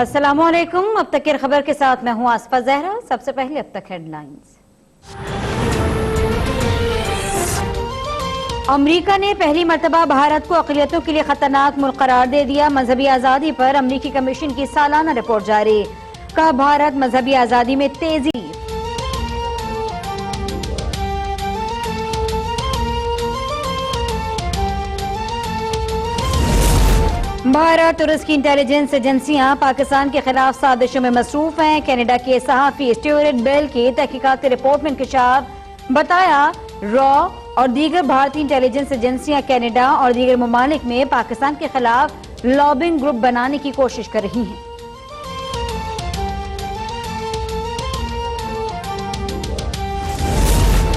अस्सलामु अलैकुम। अब तक की खबर के साथ मैं हूं आसफा जहरा। सबसे पहले अब तक हेडलाइंस। अमरीका ने पहली मर्तबा भारत को अक़लियतों के लिए खतरनाक मुल्क करार दे दिया। मजहबी आज़ादी पर अमरीकी कमीशन की सालाना रिपोर्ट जारी। कहा भारत मजहबी आज़ादी में तेजी। भारत और उसकी इंटेलिजेंस एजेंसियां पाकिस्तान के खिलाफ साजिशों में मसरूफ हैं। कनाडा के सहाफ़ी स्टुअर्ट बेल की तहकीकाती रिपोर्ट में इंकशाफ। बताया रॉ और दीगर भारतीय इंटेलिजेंस एजेंसियां कनाडा और दीगर ममालिक में पाकिस्तान के खिलाफ लॉबिंग ग्रुप बनाने की कोशिश कर रही हैं।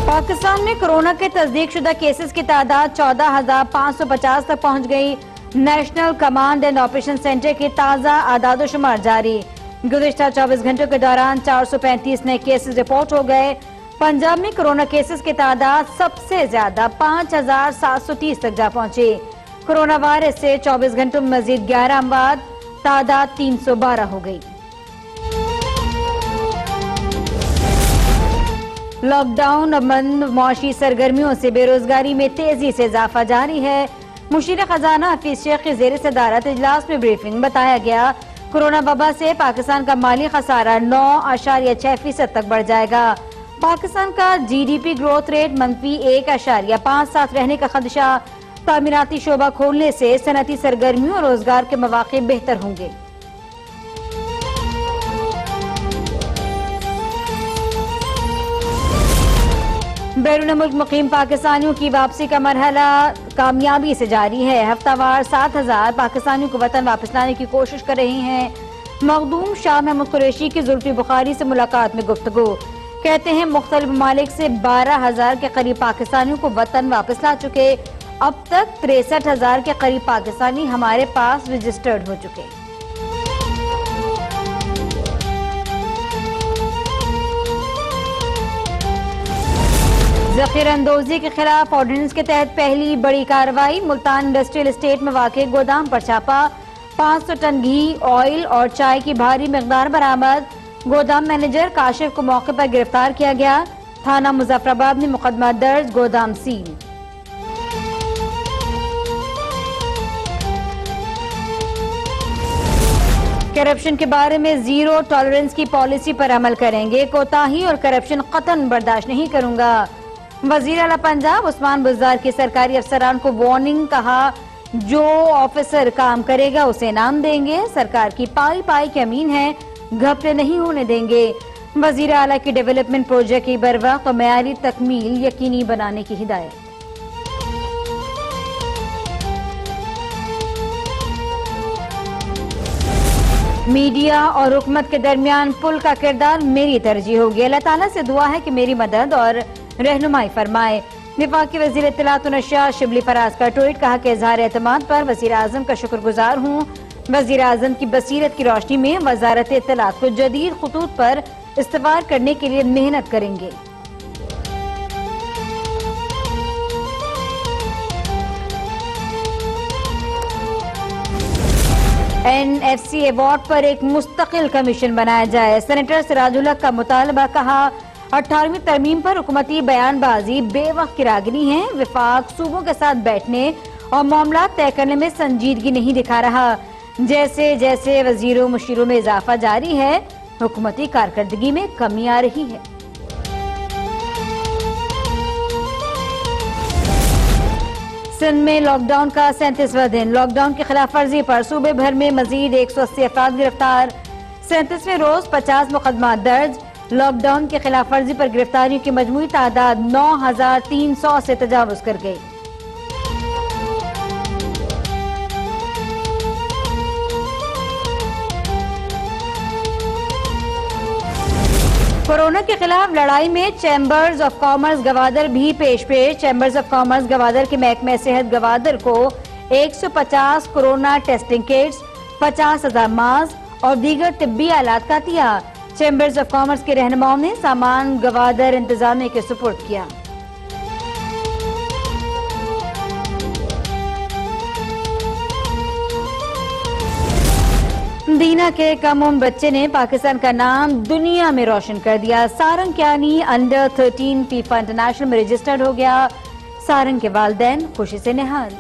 पाकिस्तान में कोरोना के तस्दीक शुदा केसेस की तादाद 14,550 तक पहुंच गई। National command and operation centre के ताज़ा आदाद शुमार जारी। गुज़िश्ता 24 घंटों के दौरान 435 नए केसेस रिपोर्ट हो गए। पंजाब में कोरोना केसेस की तादाद सबसे ज्यादा 5,730 तक जा पहुंची। कोरोना वायरस से 24 घंटों में मजीद 11 अमवात, तादाद 312 हो गई। लॉकडाउन और बंद मुआशी सरगर्मियों से बेरोजगारी में तेजी से इजाफा जारी है। मुशीर खजाना हफीज शेख की ज़ेर सदारत इजलास में ब्रीफिंग। बताया गया कोरोना वबा से पाकिस्तान का माली खसारा 9.6% तक बढ़ जाएगा। पाकिस्तान का GDP ग्रोथ रेट -1.57 रहने का खदशा। तामीराती शोबा खोलने से सनती सरगर्मियों और रोजगार के मौके बेहतर होंगे। बैरून मुल्क मुकीम पाकिस्तानियों की वापसी का मरहला कामयाबी से जारी है। हफ्तावार 7,000 पाकिस्तानियों को वतन वापस लाने की कोशिश कर रहे हैं। मखदूम शाह महमूद कुरैशी की जुल्फी बुखारी से मुलाकात में गुफ्तगू। कहते हैं मुख्तलिफ ममालिक से 12,000 के करीब पाकिस्तानियों को वतन वापस ला चुके। अब तक 63,000 के करीब पाकिस्तानी हमारे पास रजिस्टर्ड हो चुके। ज़ख़ीरा अंदोज़ी के खिलाफ ऑर्डिनेंस के तहत पहली बड़ी कार्रवाई। मुल्तान इंडस्ट्रियल एस्टेट में वाक़े गोदाम पर छापा। 500 टन घी, ऑयल और चाय की भारी मिक़दार बरामद। गोदाम मैनेजर काशिफ को मौके पर गिरफ्तार किया गया। थाना मुज़फ़्फ़राबाद में मुकदमा दर्ज, गोदाम सील। करप्शन के बारे में जीरो टॉलरेंस की पॉलिसी पर अमल करेंगे। कोताही और करप्शन कतन बर्दाश्त नहीं करूंगा। वज़ीर आला पंजाब उस्मान बुज़दार की सरकारी अफसरान को वार्निंग। कहा जो ऑफिसर काम करेगा उसे इनाम देंगे। सरकार की पाई पाई के अमीन है, घपले नहीं होने देंगे। वज़ीर आला की डेवलपमेंट प्रोजेक्ट की बरवक्त और मेयारी तकमील यकीनी बनाने की हिदायत। मीडिया और हुकूमत के दरमियान पुल का किरदार मेरी तरजीह होगी। अल्लाह ताला से दुआ है कि मेरी मदद और रहनुमाई फरमाए। वफाकी वज़ीर इत्तलात और नशरियात शिबली फराज का ट्वीट। कहा कि इज़हार एतमाद पर वज़ीर आज़म का शुक्रगुजार हूँ। वज़ीर आज़म की बसीरत की रोशनी में वज़ारत इत्तलात को जदीद खतूत पर इस्तेमाल करने के लिए मेहनत करेंगे। NFC अवार्ड पर एक मुस्तकिल कमीशन बनाया जाए। सेनेटर सिराजुल हक का मुतालबा। कहा 18वीं तरमीम पर हुकूमती बयानबाजी बेवक्त किरागनी है। विफाक सूबों के साथ बैठने और मामला तय करने में संजीदगी नहीं दिखा रहा। जैसे जैसे वजीरों मुशीरों में इजाफा जारी है, हुकूमती कारकर्दगी में कमी आ रही है। सिंध में लॉकडाउन का 37वां दिन। लॉकडाउन की खिलाफ वर्जी पर सूबे भर में मजीद 180 अफराद गिरफ्तार। 37वें रोज 50 मुकदमा दर्ज। लॉकडाउन की खिलाफ वर्जी पर गिरफ्तारियों की मजमूई तादाद 9,300 से तजावुज कर गई। कोरोना के खिलाफ लड़ाई में चैम्बर्स ऑफ कॉमर्स गवादर भी पेश। चैम्बर्स ऑफ कॉमर्स गवादर के महकमे सेहत गवादर को 150 कोरोना टेस्टिंग किट्स, 50,000 मास्क और दीगर तिब्बी आलात का दिया। चैम्बर्स ऑफ कॉमर्स के रहनुमाओं ने सामान गवादर इंतजामिया के सुपुर्द किया। दीना के कम उम्र बच्चे ने पाकिस्तान का नाम दुनिया में रोशन कर दिया। Sarang Kayani under 13 FIFA international में रजिस्टर्ड हो गया। सारंग के वालिदैन खुशी से निहाल।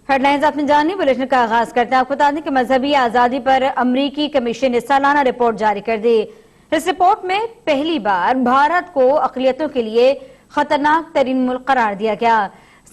हेडलाइंस आपने जानी, बुलेटिन का आगाज करते हैं। आपको बता दें कि मजहबी आजादी पर अमरीकी कमीशन ने सालाना रिपोर्ट जारी कर दी। इस रिपोर्ट में पहली बार भारत को अक़लियतों के लिए खतरनाक तरीन मुल्क करार दिया गया।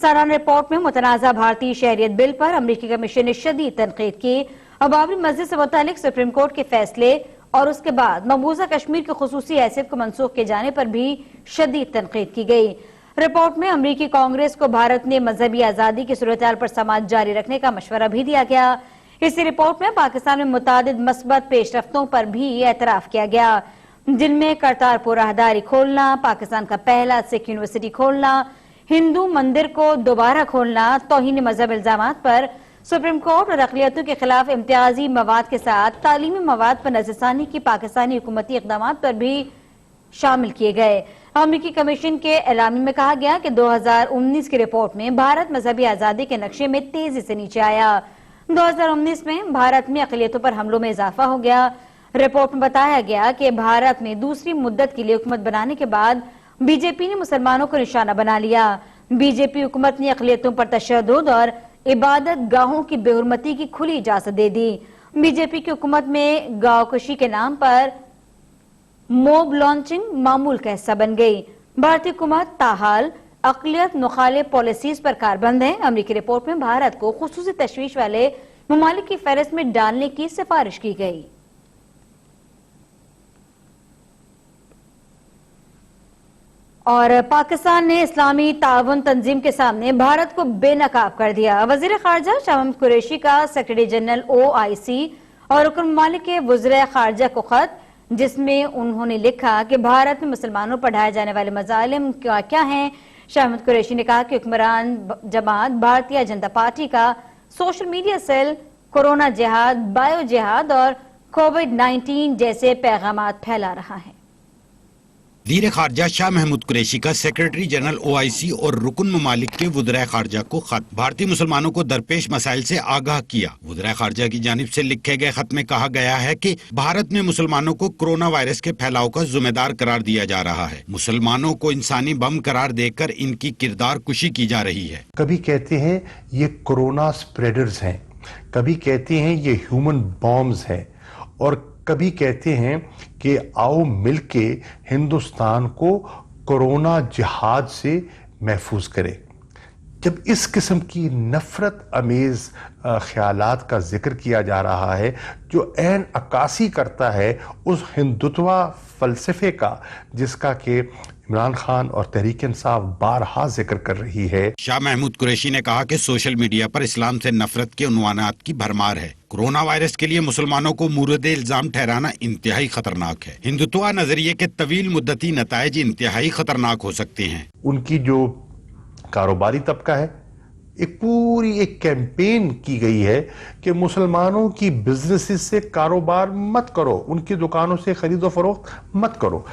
सालाना रिपोर्ट में मुतनाज़ा भारतीय शहरियत बिल पर अमरीकी कमीशन ने शदीद तनकीद की और बाबरी मस्जिद से मुतालिक सुप्रीम कोर्ट के फैसले और उसके बाद मकबूजा कश्मीर की खुसूसी हैसियत को मनसूख किए जाने पर भी शदीद तनकीद की गई। रिपोर्ट में अमरीकी कांग्रेस को भारत ने मजहबी आजादी की सूरत-ए-हाल पर समाअत जारी रखने का मशवरा भी दिया गया। इसी रिपोर्ट में पाकिस्तान में मुतादिद मस्बत पेशरफ्तों पर भी एतराफ किया गया, जिनमें करतारपुर राहदारी खोलना, पाकिस्तान का पहला सिख यूनिवर्सिटी खोलना, हिंदू मंदिर को दोबारा खोलना, तौहीन मजहब इल्जामात पर सुप्रीम कोर्ट और अक़लियतों के खिलाफ इम्तियाजी मवाद के साथ तालीमी मवाद पर नज़रसानी की पाकिस्तानी हुकूमती इक़दामात पर भी शामिल किए गए। अमरीकी कमीशन के एलामी में कहा गया कि 2019 की रिपोर्ट में भारत मजहबी आजादी के नक्शे में तेजी से नीचे आया। 2019 में भारत में अक़लियतों पर हमलों में इजाफा हो गया। रिपोर्ट में बताया गया कि भारत में दूसरी मुद्दत के लिए हुकूमत बनाने के बाद बीजेपी ने मुसलमानों को निशाना बना लिया। बीजेपी हुकूमत ने अक़लियतों पर तशद्दुद और इबादत गाहों की बेहुरमती की खुली इजाजत दे दी। बीजेपी की हुकूमत में गांवकशी के नाम पर मोब लॉन्चिंग मामूल का हिस्सा बन गई। भारतीय हुकूमत ताहाल अक़लियत मुखालिफ पॉलिसीज पर कारबंद है। अमरीकी रिपोर्ट में भारत को खुसूसी तशवीश वाले ममालिक की फहरिस्त में डालने की सिफारिश की गई। और पाकिस्तान ने इस्लामी ताउन तंजीम के सामने भारत को बेनकाब कर दिया। वज़ीर ख़ारजा शाह महमूद कुरैशी का सेक्रेटरी जनरल OIC और रुकन ममालिक के वज़ीर ख़ारजा को खत, जिसमें उन्होंने लिखा कि भारत में मुसलमानों पर ढाए जाने वाले मज़ालिम क्या हैं। शाह महमूद कुरैशी ने कहा कि हुक्मरान जमात भारतीय जनता पार्टी का सोशल मीडिया सेल कोरोना जिहाद, बायो जिहाद और कोविड-19 जैसे पैगामात फैला रहा है। वज़ीर ख़ारजा शाह महमूद कुरैशी का सेक्रेटरी जनरल OIC और रुकन ममालिक के वज़ीर ख़ारजा को खत, भारतीय मुसलमानों को दरपेश मसाइल से आगाह किया। वज़ीर ख़ारजा की जानिब से लिखे गए खत में कहा गया है कि भारत में मुसलमानों को कोरोना वायरस के फैलाव का जिम्मेदार करार दिया जा रहा है। मुसलमानों को इंसानी बम करार देकर इनकी किरदार कुशी की जा रही है। कभी कहते हैं ये कोरोना स्प्रेडर्स हैं, कभी कहते हैं ये ह्यूमन बॉम्ब्स हैं, और कभी कहते हैं कि आओ मिलके हिंदुस्तान को कोरोना जिहाद से महफूज करें। जब इस किस्म की नफरत अमेज ख्यालात का जिक्र किया जा रहा है जो ऐन अक्कासी करता है उस हिंदुत्वा फलसफे का जिसका कि इमरान खान और तहरीक इंसाफ बारहा जिक्र कर रही है। शाह महमूद कुरैशी ने कहा कि सोशल मीडिया पर इस्लाम से नफरत के उन्वानात की भरमार है। कोरोना वायरस के लिए मुसलमानों को मूरद इल्जाम ठहराना इंतहाई खतरनाक है। हिंदुत्वा नजरिए के तवील मुद्दती नताइज इंतहाई खतरनाक हो सकते हैं। उनकी जो कारोबारी तबका है, एक पूरी एक कैंपेन की गई है कि मुसलमानों की बिजनेसेस से कारोबार मत करो, उनकी दुकानों से खरीदो फरोख्त मत करो।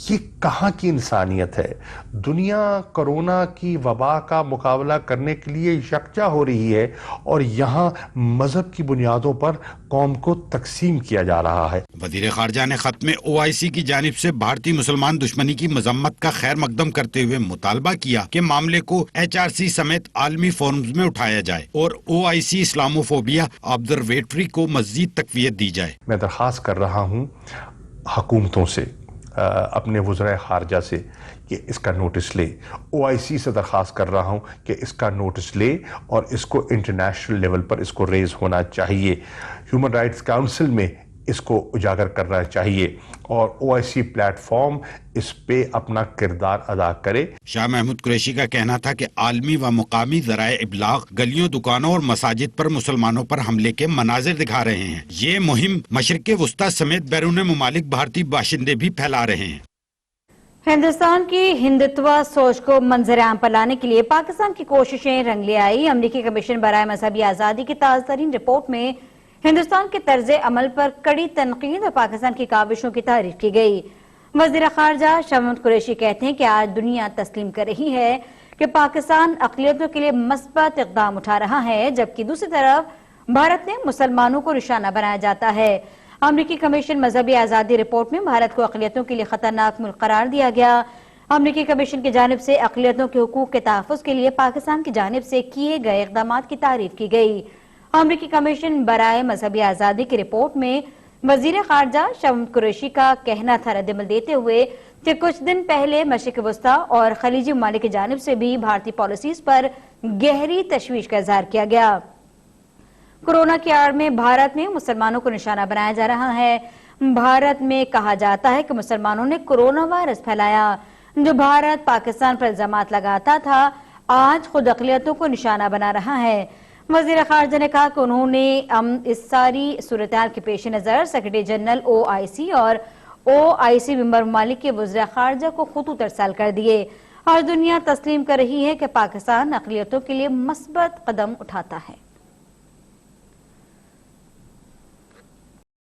ये कहाँ की इंसानियत है? दुनिया कोरोना की वबा का मुकाबला करने के लिए यकजा हो रही है और यहाँ मजहब की बुनियादों पर कौम को तकसीम किया जा रहा है। वज़ीर ख़ारजा ने खत में OIC की जानिब से भारतीय मुसलमान दुश्मनी की मजम्मत का खैर मकदम करते हुए मुतालबा किया कि मामले को HRC समेत आलमी फोरम्स में उठाया जाए और OIC इस्लामोफोबिया ऑब्जर्वेटरी को मज़ीद तक़वियत दी जाए। मैं दरख्वास्त कर रहा हूँ हुकूमतों से, अपने वज़ीर ख़ारजा से कि इसका नोटिस ले। OIC से दरख्वास्त कर रहा हूँ कि इसका नोटिस ले और इसको इंटरनेशनल लेवल पर इसको रेज होना चाहिए। ह्यूमन राइट्स काउंसिल में इसको उजागर करना चाहिए और OIC प्लेटफॉर्म इस पे अपना किरदार अदा करे। शाह महमूद कुरैशी का कहना था कि आलमी व मुकामी ज़राए इब्लाग गलियों, दुकानों और मसाजिद पर मुसलमानों पर हमले के मनाजिर दिखा रहे हैं। ये मुहिम मशरिक़ वुस्ता समेत बैरून मुमालिक भारतीय बाशिंदे भी फैला रहे हैं। हिंदुस्तान की हिंदुत्वा सोच को मंजर आम पर लाने के लिए पाकिस्तान की कोशिशें रंग ले आई। अमरीकी कमीशन बराए मजहबी आज़ादी की ताज़ा तरीन रिपोर्ट में हिंदुस्तान के तर्ज अमल पर कड़ी तनकीद और पाकिस्तान की काविशों की तारीफ की गई। وزیر خارجہ شاہ محمود قریشی کہتے ہیں کہ آج دنیا تسلیم کر رہی ہے کہ پاکستان اقلیتوں کے لیے مثبت اقدام اٹھا رہا ہے، جبکہ دوسری طرف بھارت میں مسلمانوں کو نشانہ بنایا جاتا ہے۔ امریکی کمیشن مذہبی آزادی رپورٹ میں بھارت کو اقلیتوں کے لیے خطرناک ملک قرار دیا گیا۔ امریکی کمیشن کی جانب سے اقلیتوں کے حقوق کے تحفظ کے لیے پاکستان کی جانب سے کیے گئے اقدامات کی تعریف کی گئی۔ امریکی کمیشن برائے مذہبی آزادی کی رپورٹ میں وزیر خارجہ شاہ محمود قریشی کا کہنا تھا، رد عمل دیتے ہوئے کہ کچھ دن پہلے مشرق وسطیٰ اور خلیجی ممالک کی جانب سے بھی بھارتی پالیسیز پر گہری تشویش کا اظہار کیا گیا۔ کورونا کی آڑ میں بھارت میں مسلمانوں کو نشانہ بنایا جا رہا ہے۔ بھارت میں کہا جاتا ہے کہ مسلمانوں نے کورونا وائرس پھیلایا۔ جو بھارت پاکستان پر الزامات لگاتا تھا، آج خود اقلیتوں کو نشانہ بنا رہا ہے۔ وزیر خارجہ نے کہا کہ انہوں نے اس ساری صورتحال کے پیش نظر سیکرٹری جنرل OIC اور OIC ممبر ممالک کے وزراء خارجہ کو خطوط ارسال کر دیے اور دنیا تسلیم کر رہی ہے کہ پاکستان اقلیتوں کے لیے مثبت قدم اٹھاتا ہے۔